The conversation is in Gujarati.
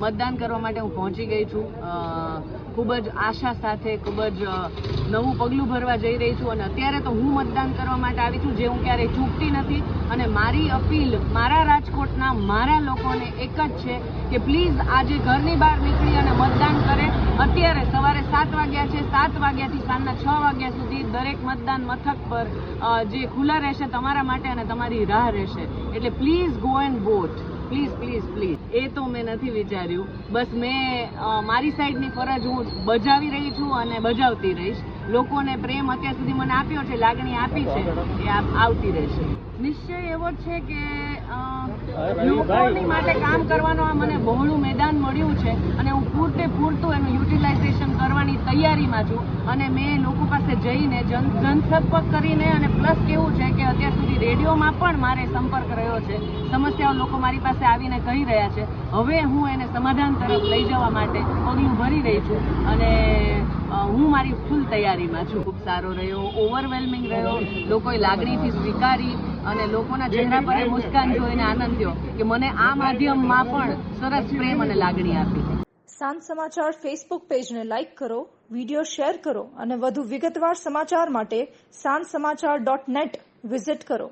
મતદાન કરવા માટે હું પહોંચી ગઈ છું. ખૂબ જ આશા સાથે ખૂબ જ નવું પગલું ભરવા જઈ રહી છું અને અત્યારે તો હું મતદાન કરવા માટે આવી છું, જે હું ક્યારેય ચૂકતી નથી. અને મારી અપીલ મારા રાજકોટના મારા લોકોને એક જ છે કે પ્લીઝ આજે ઘરની બહાર નીકળી અને મતદાન કરે. અત્યારે સવારે 7 વાગ્યા છે, 7 વાગ્યાથી સાંજના 6 વાગ્યા સુધી દરેક મતદાન મથક પર જે ખુલ્લા રહેશે તમારા માટે અને તમારી રાહ રહેશે. એટલે please go and vote. Please please please. એ તો મેં નથી વિચાર્યું. બસ મેં મારી સાઈડની ફરજ હું બજાવી રહી છું અને બજાવતી રહીશ. લોકોને પ્રેમ અત્યાર સુધી મને આપ્યો છે, લાગણી આપી છે, એ આવતી રહેશે. નિશ્ચય એવો છે કે લોકોની માટે કામ કરવાનો આ મને બહોળું મેદાન મળ્યું છે અને હું પૂરતું એનું યુટિલાઇઝેશન કરવાની તૈયારીમાં છું. અને મેં લોકો પાસે જઈને જનસંપર્ક કરીને અને પ્લસ કેવું છે કે અત્યાર સુધી રેડિયોમાં પણ મારે સંપર્ક રહ્યો છે. સમસ્યાઓ લોકો મારી પાસે આવીને કહી રહ્યા છે. હવે હું એને સમાધાન તરફ લઈ જવા માટે પગલું ભરી રહી છું અને હું મારી ફૂલ તૈયારીમાં છું. ખૂબ સારો રહ્યો, ઓવરવેલ્મિંગ રહ્યો. લોકોએ લાગણીથી સ્વીકારી અને લોકોના ચહેરા પર મુસ્કાન જોઈને આનંદ થયો કે મને આ માધ્યમમાં પણ સરસ પ્રેમ અને લાગણી આપી. સાંજ સમાચાર ફેસબુક પેજને લાઇક કરો, વિડીયો શેર કરો અને વધુ વિગતવાર સમાચાર માટે sanssamachar.net વિઝિટ કરો.